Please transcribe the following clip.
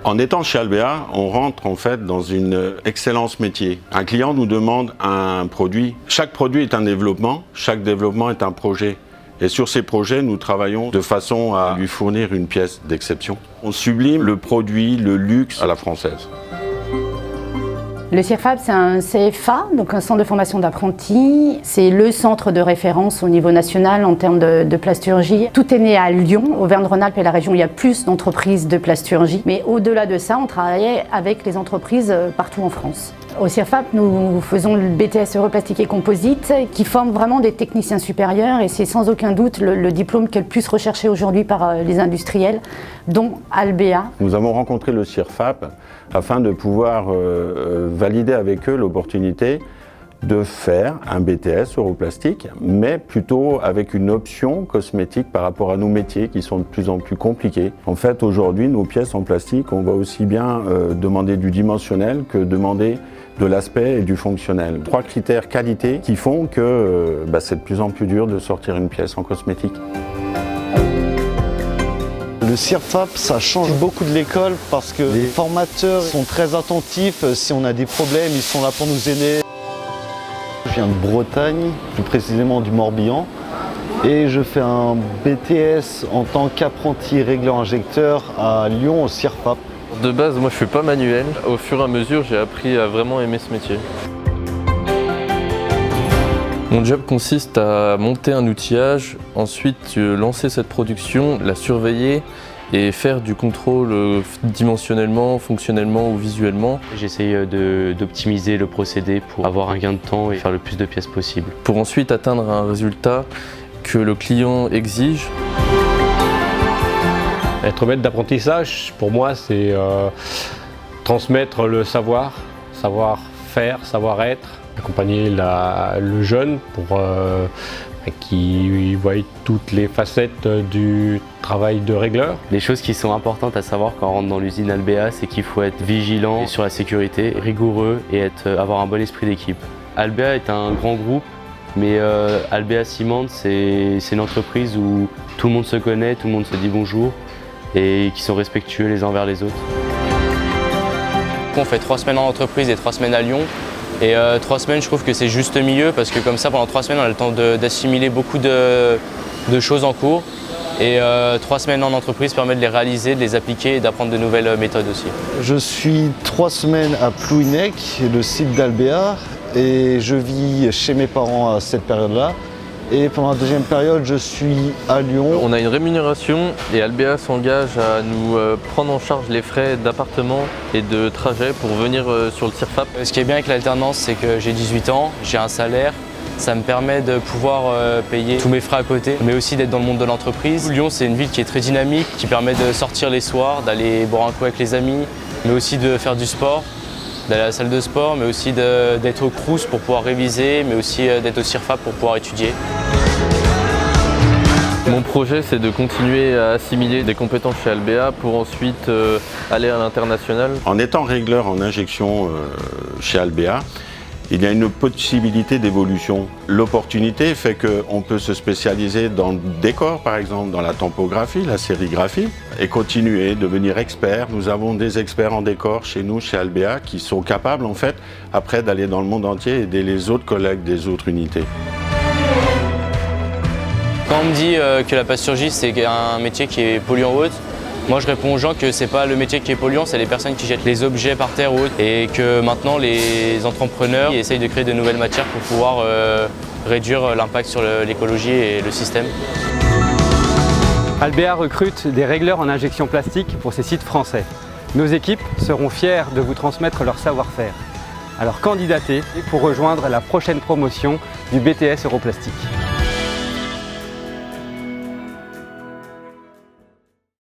En étant chez Albéa, on rentre en fait dans une excellence métier. Un client nous demande un produit. Chaque produit est un développement, chaque développement est un projet. Et sur ces projets, nous travaillons de façon à lui fournir une pièce d'exception. On sublime le produit, le luxe à la française. Le CIRFAP, c'est un CFA, donc un centre de formation d'apprentis. C'est le centre de référence au niveau national en termes de plasturgie. Tout est né à Lyon, Auvergne-Rhône-Alpes et la région. Il y a plus d'entreprises de plasturgie. Mais au-delà de ça, on travaillait avec les entreprises partout en France. Au CIRFAP, nous faisons le BTS Europlastique et Composite qui forme vraiment des techniciens supérieurs et c'est sans aucun doute le diplôme qui est le plus recherché aujourd'hui par les industriels, dont Albéa. Nous avons rencontré le CIRFAP afin de pouvoir valider avec eux l'opportunité de faire un BTS Europlastique, mais plutôt avec une option cosmétique par rapport à nos métiers qui sont de plus en plus compliqués. En fait, aujourd'hui, nos pièces en plastique, on va aussi bien demander du dimensionnel que demander de l'aspect et du fonctionnel. 3 critères qualité qui font que c'est de plus en plus dur de sortir une pièce en cosmétique. Le CIRFAP, ça change beaucoup de l'école parce que les formateurs sont très attentifs. Si on a des problèmes, ils sont là pour nous aider. Je viens de Bretagne, plus précisément du Morbihan, et je fais un BTS en tant qu'apprenti régleur injecteur à Lyon au CIRFAP. De base, moi je suis pas manuel. Au fur et à mesure, j'ai appris à vraiment aimer ce métier. Mon job consiste à monter un outillage, ensuite lancer cette production, la surveiller et faire du contrôle dimensionnellement, fonctionnellement ou visuellement. J'essaye d'optimiser le procédé pour avoir un gain de temps et faire le plus de pièces possible. Pour ensuite atteindre un résultat que le client exige. Être maître d'apprentissage, pour moi, c'est transmettre le savoir, savoir-faire, savoir-être, accompagner le jeune pour qu'il voie toutes les facettes du travail de régleur. Les choses qui sont importantes à savoir quand on rentre dans l'usine Albéa, c'est qu'il faut être vigilant sur la sécurité, rigoureux et avoir un bon esprit d'équipe. Albéa est un grand groupe, mais Albéa Ciment, c'est une entreprise où tout le monde se connaît, tout le monde se dit bonjour et qui sont respectueux les uns envers les autres. On fait 3 semaines en entreprise et 3 semaines à Lyon. Et 3 semaines, je trouve que c'est juste milieu parce que comme ça, pendant 3 semaines, on a le temps d'assimiler beaucoup de choses en cours. Et 3 semaines en entreprise permet de les réaliser, de les appliquer et d'apprendre de nouvelles méthodes aussi. Je suis 3 semaines à Plouhinec, le site d'Albéa, et je vis chez mes parents à cette période-là. Et pendant la deuxième période, je suis à Lyon. On a une rémunération et Albéa s'engage à nous prendre en charge les frais d'appartement et de trajet pour venir sur le CIRFAP. Ce qui est bien avec l'alternance, c'est que j'ai 18 ans, j'ai un salaire. Ça me permet de pouvoir payer tous mes frais à côté, mais aussi d'être dans le monde de l'entreprise. Lyon, c'est une ville qui est très dynamique, qui permet de sortir les soirs, d'aller boire un coup avec les amis, mais aussi de faire du sport, d'aller à la salle de sport, mais aussi d'être au Crous pour pouvoir réviser, mais aussi d'être au CIRFAP pour pouvoir étudier. Mon projet, c'est de continuer à assimiler des compétences chez Albéa pour ensuite aller à l'international. En étant régleur en injection chez Albéa, il y a une possibilité d'évolution. L'opportunité fait qu'on peut se spécialiser dans le décor, par exemple, dans la topographie, la sérigraphie, et continuer, devenir expert. Nous avons des experts en décor chez nous, chez Albéa, qui sont capables, en fait, après d'aller dans le monde entier et aider les autres collègues des autres unités. Quand on me dit que la plasturgie, c'est un métier qui est polluant ou autre, moi je réponds aux gens que c'est pas le métier qui est polluant, c'est les personnes qui jettent les objets par terre ou autre. Et que maintenant les entrepreneurs essayent de créer de nouvelles matières pour pouvoir réduire l'impact sur l'écologie et le système. Albéa recrute des régleurs en injection plastique pour ses sites français. Nos équipes seront fières de vous transmettre leur savoir-faire. Alors candidatez pour rejoindre la prochaine promotion du BTS Europlastique.